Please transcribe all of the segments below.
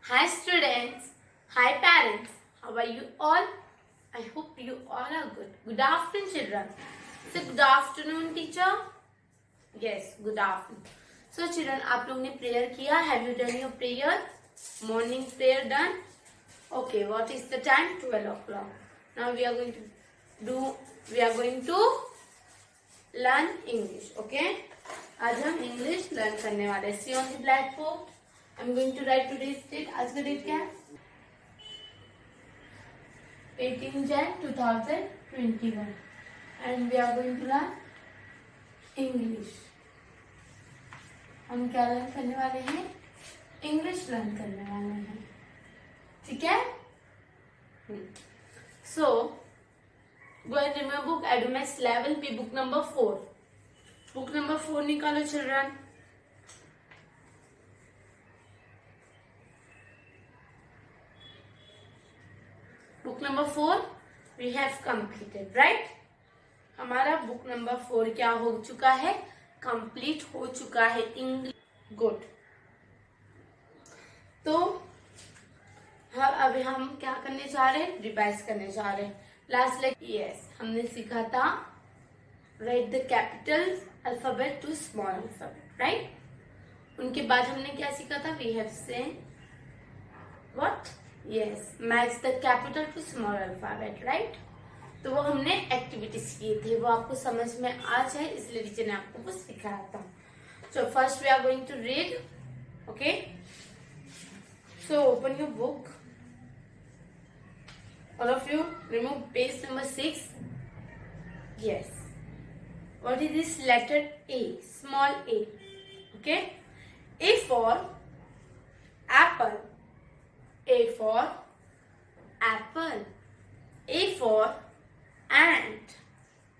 Hi students, hi parents, how are you all? I hope you all are good. Good afternoon children. So good afternoon teacher. Yes, good afternoon. So children, आप लोग ने prayer किया? Have you done your prayer? Morning prayer done? Okay, what is the time? 12 o'clock. Now we are going to learn English. Okay? आज हम English learn करने वाले हैं. See on the blackboard. I'm going to write today's date. आज का date क्या है? 18 Jan 2021 and we are going to learn English. हम क्या लर्न करने वाले हैं? इंग्लिश लर्न करने वाले हैं. ठीक है? So go and remember book Adomax level P book number 4. Book number 4 निकालो children. Book number 4 we have completed right. हमारा बुक नंबर 4 क्या हो चुका है? कंप्लीट हो चुका है इंग्लिश. गुड. तो अभी हम क्या करने जा रहे हैं? रिवाइज करने जा रहे हैं. लास्ट यस हमने सीखा था write the capital alphabet to small alphabet right. उनके बाद हमने क्या सीखा था? We have say what? Yes, match the capital to small alphabet, right? तो वो हमने एक्टिविटीज किए थे, वो आपको समझ में आ जाए इसलिए टीचर ने आपको वो सिखाया था. So first we are going to read, okay? So open your book. All of you remove page number 6. Yes. What is this letter A? Small A. Okay? A for apple. A for apple. A for ant.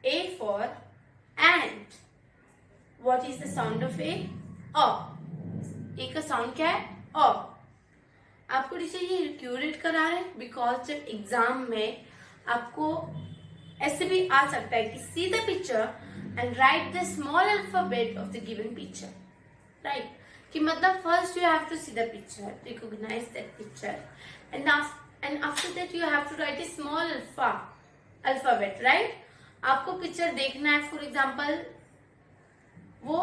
A for ant. What is the sound of A? A. A का sound क्या है? A. आपको teacher ये क्यों read करा रहे हैं? Because जब एग्जाम में आपको ऐसे भी आ सकता है कि see the picture and write the small alphabet of the given picture right. कि मतलब first you have to see the picture, recognise that picture and after that you have to write a small alphabet right. आपको picture देखना है, for example वो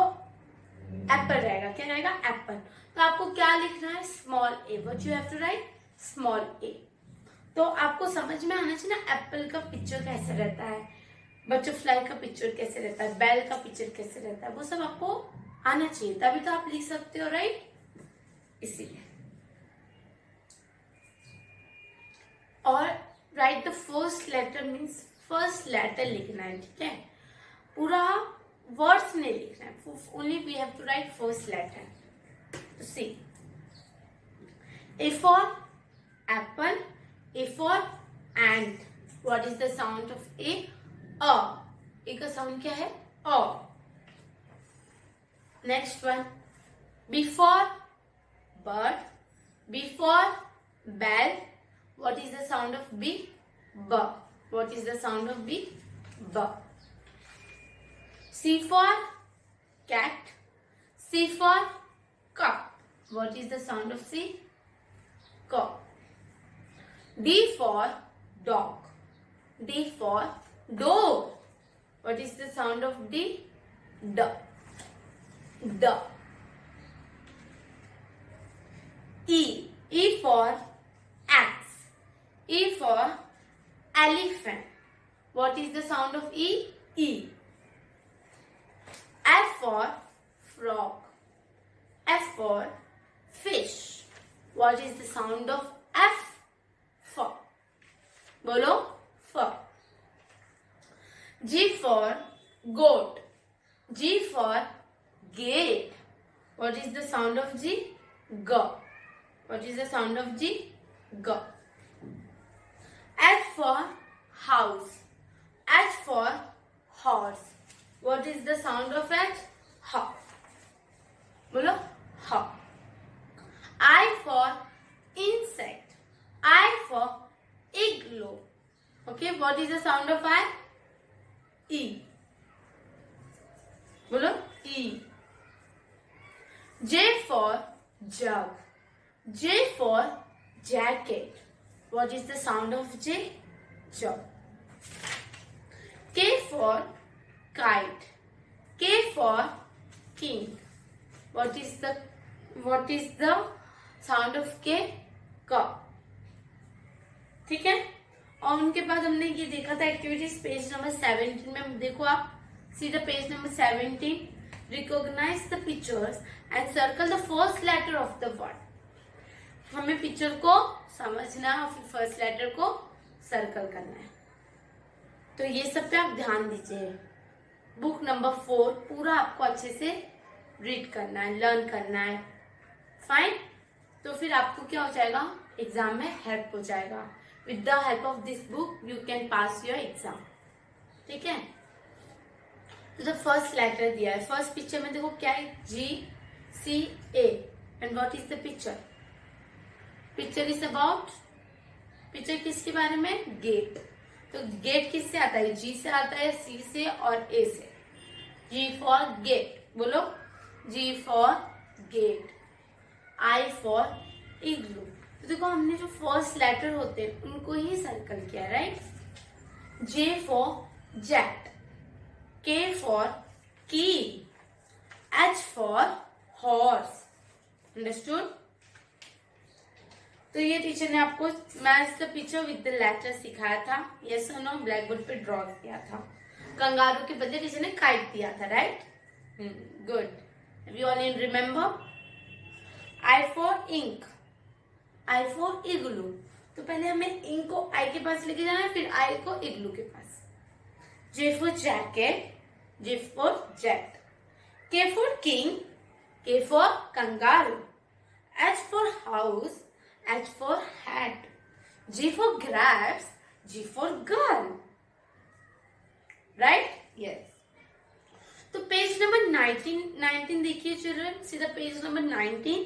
Apple रहेगा. क्या रहेगा? Apple. तो आपको क्या लिखना है? Small A. What you have to write? Small A. तो आपको समझ में आना चाहिए ना एप्पल का पिक्चर कैसे रहता है, बटरफ्लाई का पिक्चर कैसे रहता है, बेल का पिक्चर कैसे रहता है, वो सब आपको आना चाहिए, तभी तो आप लिख सकते हो राइट. इसीलिए और write the first letter means first letter लिखना है. ठीक है? पूरा वर्ड्स नहीं लिखना है, only we have to write first letter. See A for apple. A for ant. What is the sound of A? अ. ए का साउंड क्या है? अ. Next one. B for bird. B for bell. What is the sound of B? B. What is the sound of B? B. C for cat. C for cup. What is the sound of C? C. D for dog. D for door. What is the sound of D? D. D. E. E for axe. E for elephant. What is the sound of E? E. F for frog. F for fish. What is the sound of F? For. बोलो for. G for goat. G for gate. What is the sound of G? G. What is the sound of G? G. H for house. H for horse. What is the sound of H? H. बोलो H. I for insect. I for igloo. Okay, what is the sound of I? E. बोलो E. J for jug. J for jacket. What is the sound of J? J. K for kite. K for king. What is the sound of K? K. ठीक है. और उनके बाद हमने ये देखा था एक्टिविटीज पेज नंबर 17 में. देखो आप, see the page number 17. Recognize the pictures and circle the first letter of the word. हमें पिक्चर को समझना है और फिर फर्स्ट लेटर को सर्कल करना है. तो ये सब पे आप ध्यान दीजिए. बुक नंबर 4 पूरा आपको अच्छे से रीड करना है, लर्न करना है. फाइन. तो फिर आपको क्या हो जाएगा, एग्जाम में हेल्प हो जाएगा. With the help of this book you can pass your exam. ठीक है. तो द फर्स्ट लेटर दिया है. फर्स्ट पिक्चर में देखो क्या है, GCA. And what is the picture? Picture is about, picture किसके बारे में? गेट. तो गेट किससे आता है? G से आता है, C से और A से. G for gate. बोलो. G for gate. I for igloo. तो देखो हमने जो फर्स्ट लेटर होते हैं उनको ही सर्कल किया, right. J for jet. K for key. H for horse. Understood? तो ये टीचर ने आपको match the picture with the letter सिखाया था. यस और नो ब्लैक बोर्ड पे ड्रॉ किया था. कंगारू के बदले टीचर ने काइट दिया था, right. Good. We all in remember. I for ink. I for igloo. तो पहले हमें इंक को I के पास लेके जाना है, फिर I को इग्लू के पास. J for jacket. J for jet. K for king. K for kangaroo. H for house. H for hat. G for grapes. G for girl. Right? Yes. तो पेज नंबर 19 देखिए children. See the page number 19.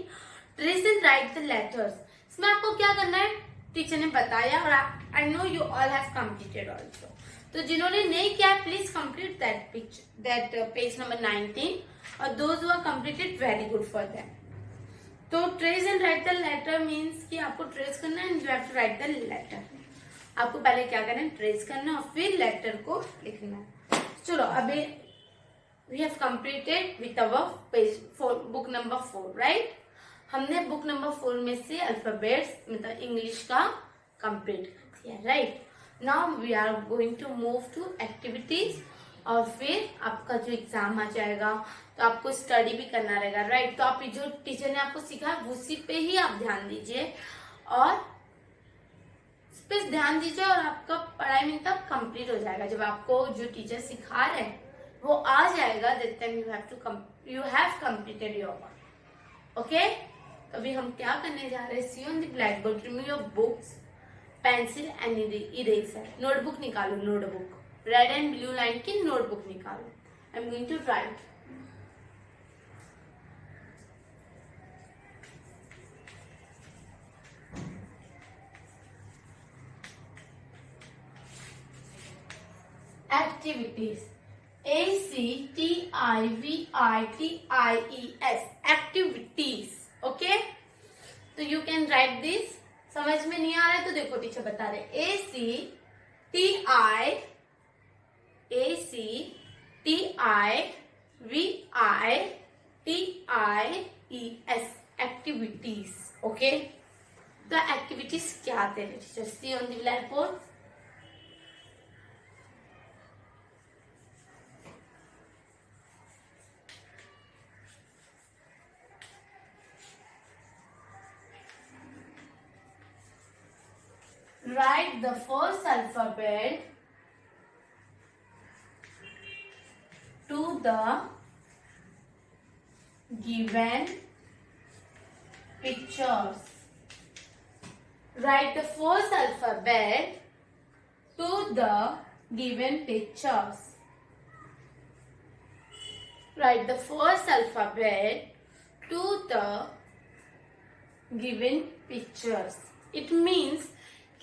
Trace and write the letters. इसमें आपको क्या करना है teacher ने बताया, और I know you all have completed also. तो जिन्होंने नहीं किया please complete that page number 19, और those who are completed very good for them. तो trace and write the letter means कि आपको ट्रेस करना है and you have to write the letter. आपको पहले क्या करना है, ट्रेस करना है और फिर लेटर को लिखना है. चलो अभी we have completed with our page book number 4, right. हमने बुक नंबर 4 में से अल्फाबेट्स मतलब इंग्लिश का कंप्लीट कर दिया, right. Now we are going to move to activities, और फिर आपका जो एग्जाम आ जाएगा तो आपको स्टडी भी करना रहेगा, राइट. तो आप जो टीचर ने आपको सिखाया उसी पे ही आप ध्यान दीजिए, और इस पे ध्यान दीजिए, और आपका पढ़ाई में तब कंप्लीट हो जाएगा. जब आपको जो टीचर सिखा रहे हैं वो आ जाएगा, that time you have completed your work. Okay. तो अभी हम क्या करने जा रहे हैं, see on the black board, remove your books, pencil and eraser. Notebook निकालो, notebook red and blue line की नोटबुक निकालो. I am going to write. Activities. ACTIVITIES. Activities. Okay. तो यू कैन राइट दिस. समझ में नहीं आ रहा है तो देखो टीचर बता रहे. ACTIVITIES. एक्टिविटीज. ओके. तो एक्टिविटीज क्या आते हैं teacher? See on the black board. Write the first alphabet to the given pictures. Write the first alphabet to the given pictures. Write the first alphabet to the given pictures. It means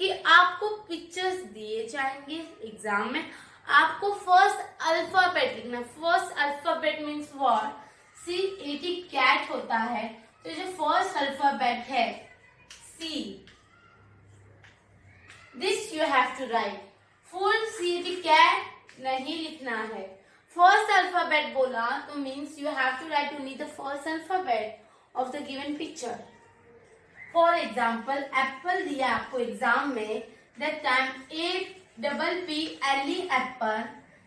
कि आपको pictures दिए जाएंगे exam में, आपको first alphabet लिखना. First alphabet means what? CAT cat होता है. तो जो फर्स्ट अल्फाबेट है this you have to write full CAT cat नहीं लिखना है. फर्स्ट अल्फाबेट बोला तो means you have to write only the first alphabet of the given picture. For example apple दिया आपको एग्जाम में, that time APPLE apple.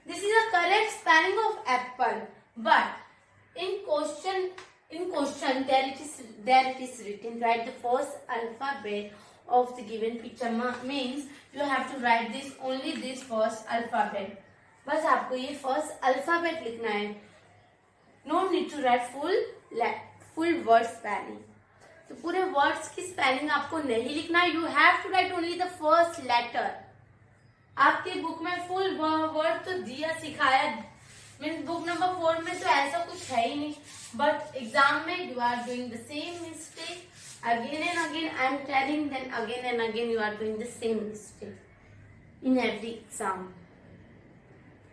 This is a correct spelling of apple, but in question there it is written write the first alphabet of the given picture. Means you have to write this only this first alphabet. बस आपको ये first alphabet लिखना है. No need to write full word spelling. तो पूरे words की spelling आपको नहीं लिखना है. You have to write only the first letter. आपके बुक में फुल वर्ड तो दिया सिखाया, मीन्स बुक नंबर 4 में तो ऐसा कुछ है ही नहीं, बट एग्जाम में you are doing the same mistake again and again. I am telling, then again and again you are doing the same mistake in every exam,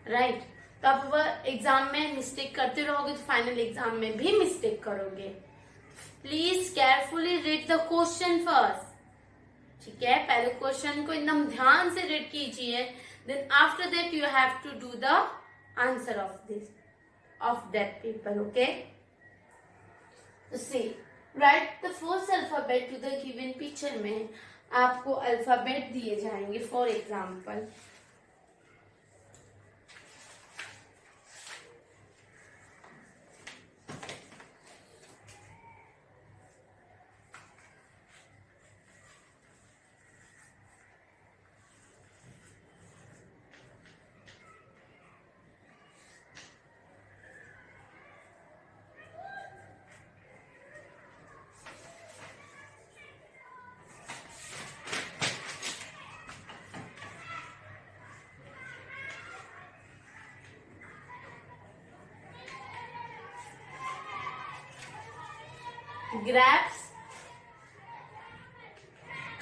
right? तो आप एग्जाम में मिस्टेक करते रहोगे तो फाइनल एग्जाम में भी mistake करोगे. Please carefully read the question first. ठीक है, पहले क्वेश्चन को एकदम ध्यान से रीड कीजिए, then after that you have to do the answer of that paper. Okay, तो see write the first alphabet to the given picture में आपको अल्फाबेट दिए जाएंगे. For example grapes,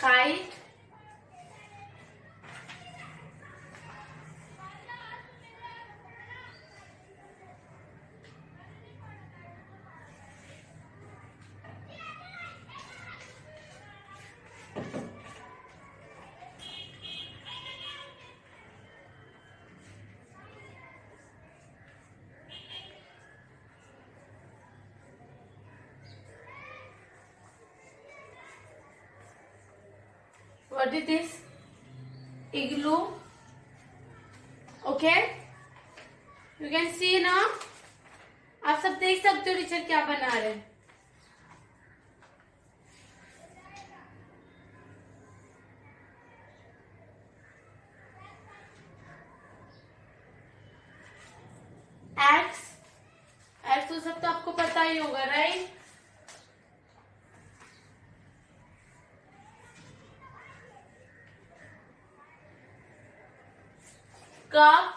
kite, what is this? Igloo. Okay, you can see now. आप सब देख सकते हो टीचर क्या बना रहे हैं. एक्स तो सब तो आपको पता ही होगा, right? Cup,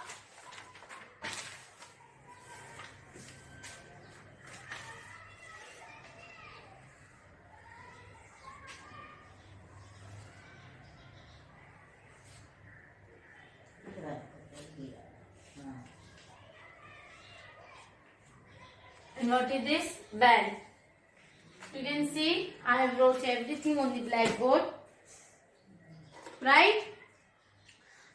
and what is this? Bell. You can see I have wrote everything on the blackboard, right?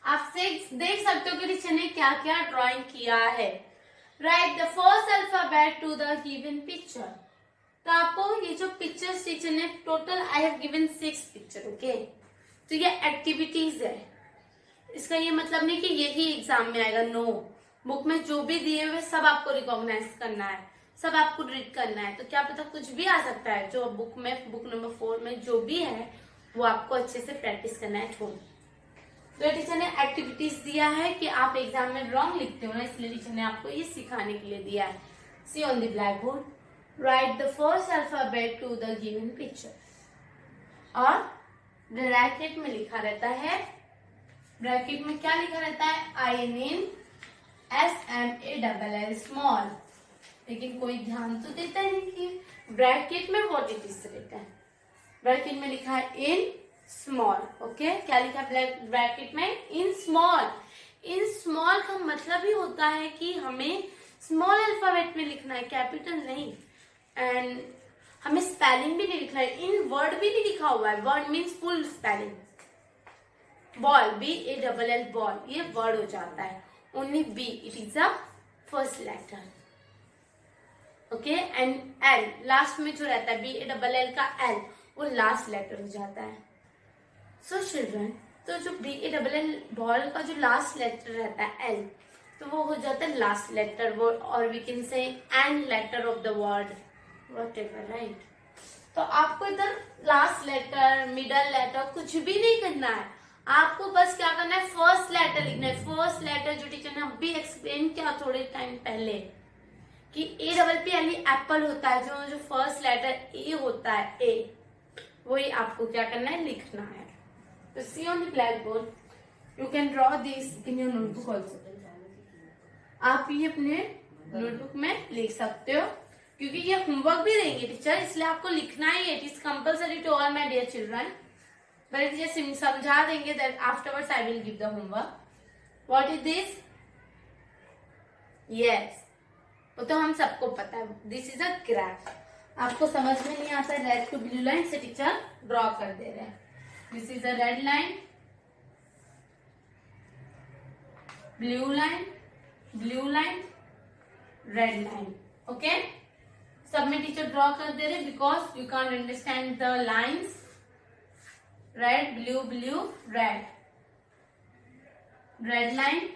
आप देख सकते हो कि टीचर ने क्या क्या ड्राइंग किया है. Write the first alphabet to the given picture. तो आपको ये जो पिक्चर्स टीचर ने total I have given 6 picture. Okay, तो ये एक्टिविटीज है. इसका ये मतलब नहीं कि यही एग्जाम में आएगा. नो, बुक में जो भी दिए हुए सब आपको रिकॉग्नाइज करना है, सब आपको रीड करना है. तो क्या पता कुछ भी आ सकता है. जो बुक नंबर 4 में जो भी है वो आपको अच्छे से प्रैक्टिस करना है. छोड़, तो टीचर ने एक्टिविटीज दिया है कि आप एग्जाम में रॉन्ग लिखते हो ना, इसलिए टीचर ने आपको ये सिखाने के लिए दिया है. See on the black board write the first alphabet to the given picture. और ब्रैकेट में लिखा रहता है, ब्रैकेट में क्या लिखा रहता है? INN SMALL small. लेकिन कोई ध्यान तो देता नहीं कि ब्रैकेट में व्हाट इट इज रहता है. ब्रैकेट में लिखा है इन स्मॉल. ओके, क्या लिखा है ब्रैकेट में? In small. इन स्मॉल का मतलब ही होता है कि हमें स्मॉल अल्फाबेट में लिखना है, कैपिटल नहीं. एंड हमें स्पेलिंग भी नहीं लिखना है. इन वर्ड भी नहीं लिखा हुआ है. Word means full spelling. Ball, BALL ball, ये वर्ड हो जाता है. Only B, it is a first letter. Okay, and L last में जो रहता है BALL का L, वो लास्ट लेटर हो जाता है. सो चिल्ड्रन, तो जो BALL बॉल का जो लास्ट लेटर रहता है L, तो वो हो जाता है लास्ट लेटर वर्ड, और we can say end letter of the word, whatever, right. तो आपको इधर लास्ट लेटर, मिडल लेटर कुछ भी नहीं करना है. आपको बस क्या करना है, फर्स्ट लेटर लिखना है. फर्स्ट लेटर जो टीचर ने अभी एक्सप्लेन किया थोड़े टाइम पहले कि APPLE एप्पल होता है, जो फर्स्ट लेटर A होता है, A, वही आपको क्या करना है, लिखना है. तो see on the black board, you can draw this in your notebook also. आप ये अपने नोटबुक में लिख सकते हो, क्योंकि ये होमवर्क भी देंगे टीचर, इसलिए आपको लिखना ही है. It is compulsory to all my dear children, but teacher समझा देंगे, that afterwards I will give the homework. What is this? Yes, वो तो हम सबको पता है. This is a graph. आपको समझ में नहीं आता रेड टू ब्लू लाइन से टीचर ड्रॉ कर दे रहे हैं. This is a red line, blue line, blue line, red line. Okay, सब में टीचर ड्रॉ कर दे रहे, because you can't understand the lines. Red, blue, blue, red, red line,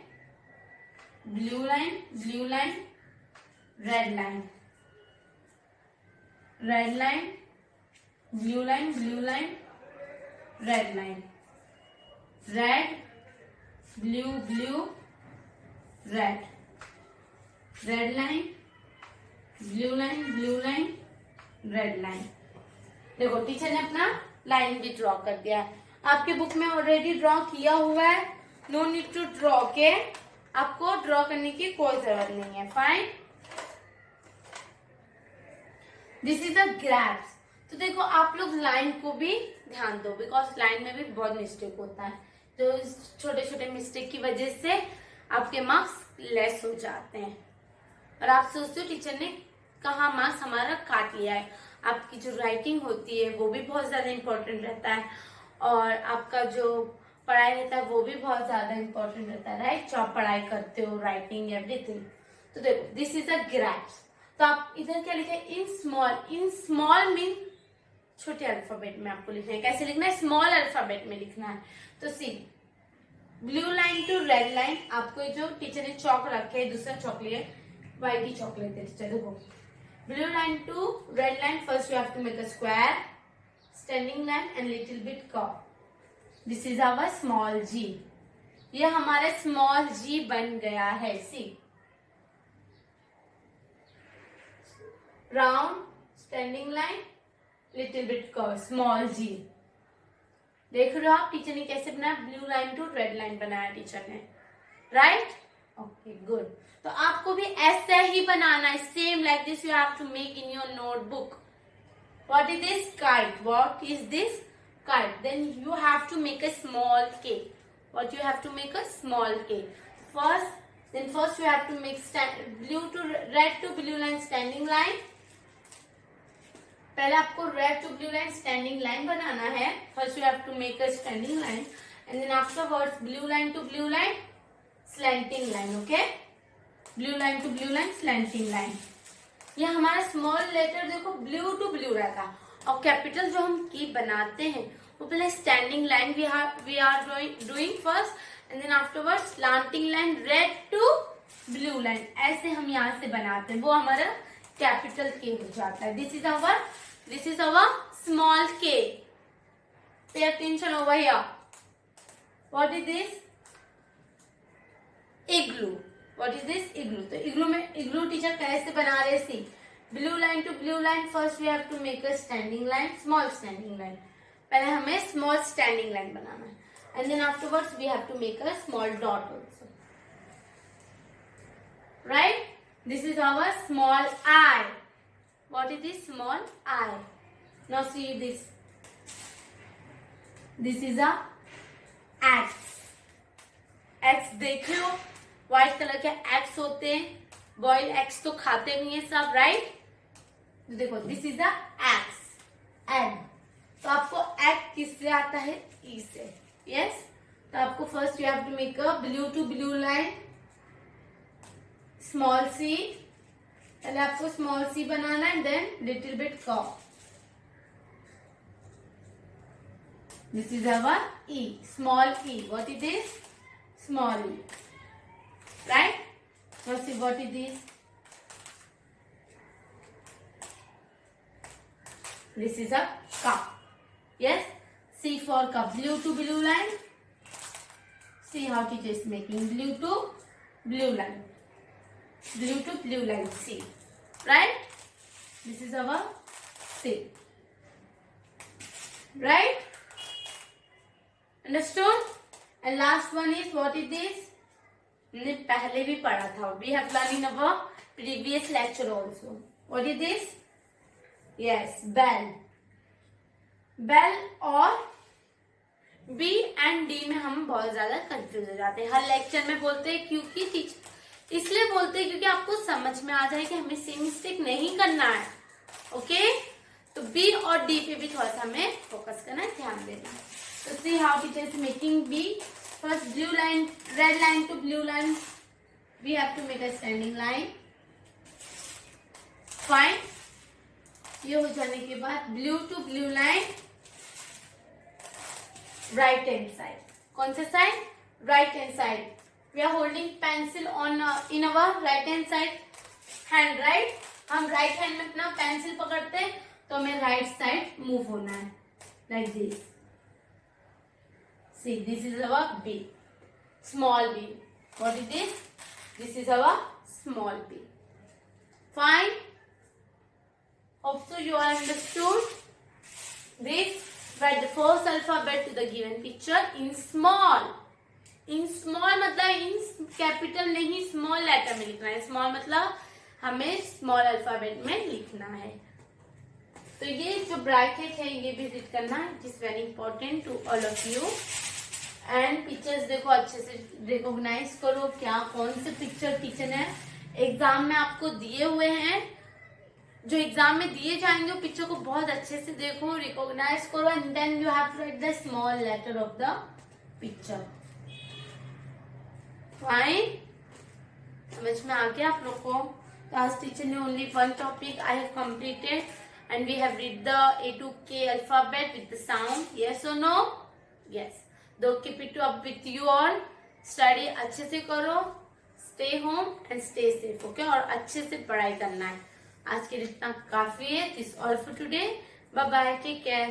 blue line, blue line, red line, red line, blue line, blue line, red line, red, blue, blue, red, red line, blue line, blue line, red line. देखो teacher ने अपना line भी draw कर दिया है. आपके book में already draw किया हुआ है. नो नीड टू ड्रॉ के, आपको ड्रॉ करने की कोई जरूरत नहीं है. Fine. This is a graphs. तो देखो आप लोग लाइन को भी ध्यान दो, बिकॉज लाइन में भी बहुत मिस्टेक होता है. तो छोटे छोटे मिस्टेक की वजह से आपके मार्क्स लेस हो जाते हैं, और आप सोचते हो टीचर ने कहाँ मार्क्स हमारा काट लिया है. आपकी जो राइटिंग होती है वो भी बहुत ज्यादा इम्पोर्टेंट रहता है, और आपका जो पढ़ाई रहता है वो भी बहुत ज्यादा इम्पोर्टेंट रहता है, राइट. जो आप पढ़ाई करते हो, राइटिंग, एवरीथिंग. तो देखो दिस इज अ ग्राफ. तो आप इधर क्या लिखे, in small. In small mean छोटे अल्फाबेट में आपको लिखना है. कैसे लिखना है, स्मॉल अल्फाबेट में लिखना है. तो see blue line to red line, आपको जो टीचर ने चौक रखे, दूसरा चौक लिए, व्हाइट ही चौक लेते टीचर. देखो blue line to red line, first you have to make a square, standing line and little bit curve. This is our small g. ये हमारा small g बन गया है. सी round, standing line, little bit curve, small g. देख रहे हो आप teacher ने कैसे बनाया, blue line to red line बनाया टीचर ने, राइट. Okay, good. तो आपको भी ऐसा ही बनाना है, same like this you have to make in your notebook. What is this, kite. What is this, kite. Then you have to make a small K. What you have to make a small K. First you have to make blue to red to blue line standing line. पहले आपको red to blue line standing line बनाना है. First you have to make a standing line, and then afterwards blue line to blue line slanting line. Okay, blue line to blue line slanting line. ये हमारा small letter देखो blue to blue रहता है, और capital जो हम की बनाते हैं वो पहले standing line we are doing first, and then afterward slanting line red to blue line. ऐसे हम यहाँ से बनाते हैं, वो हमारा कैपिटल के हो जाता है. दिस इज अवर स्मॉल के. Pay attention over here. What is this, igloo. What is this, igloo. तो इग्लू में इग्लू टीचर कैसे बना रहे, see blue line to blue line, first we have to make a standing line, small standing line. पहले हमें small standing line बनाना है, and then afterwards we have to make a small dot also, right. This is our small i. What is this, small i. Now see this, this is a eggs. Eggs देख लो, white colour के eggs होते हैं. Boil eggs तो खाते नहीं है सब, राइट. देखो this is a eggs, egg. तो आपको एग किससे आता है, ई से. यस. तो आपको first you have to make a blue to blue line, small C, पहले आपको स्मॉल सी बनाना है, then little bit curve. This is our E, small e. What it is? Small e. Right? Now see what it is. This is a cup. Yes? C for cup. Blue to blue line. See how it is making. Blue to blue line. Blue to blue line. C. Right? This is our C. Right? Understood? And last one is what it is? हमने पहले भी पढ़ा था. We have learned in our previous lecture also. What is this? Yes, bell. Bell और B and D में हम बहुत ज्यादा कंफ्यूज हो जाते हैं. हर लेक्चर में बोलते हैं क्योंकि इसलिए बोलते हैं क्योंकि आपको समझ में आ जाए कि हमें सेम मिस्टेक नहीं करना है. ओके? तो B और D पे भी थोड़ा सा हमें फोकस करना है, ध्यान देना. So see how it is making B. First blue line, red line to blue line. We have to make a standing line. Fine. ये हो जाने के बाद blue to blue line. Right hand side. कौन सा side? Right hand side. We are holding pencil on in our right hand side hand, right? हम right hand में अपना pencil पकड़ते हैं तो हमें right side move होना है like this. See, this is our B, small b. What it is? This is our small b. Fine. Hope so you are understood. This, write the first alphabet to the given picture in small. In small मतलब in capital नहीं, small letter में लिखना है. Small मतलब हमें small alphabet में लिखना है. तो ये जो ब्रैकेट है ये भी रीड करना है. It is very important to all of you. And pictures देखो, अच्छे से रिकॉग्नाइज करो क्या कौन से पिक्चर टीचर है एग्जाम में आपको दिए हुए हैं. जो एग्जाम में दिए जाएंगे वो पिक्चर को बहुत अच्छे से देखो, रिकॉग्नाइज करो and then you have to write the small letter of the picture. Fine. समझ में आ गया आप लोग को? क्लास टीचर ने only one topic I have completed and we have read the A to K alphabet with the sound. Yes or no? Yes. Though keep it up with you all. Study अच्छे से करो. Stay home and stay safe. Okay? और अच्छे से पढ़ाई करना है. आज के लिए इतना काफी है. This all for today. Bye bye. Take care.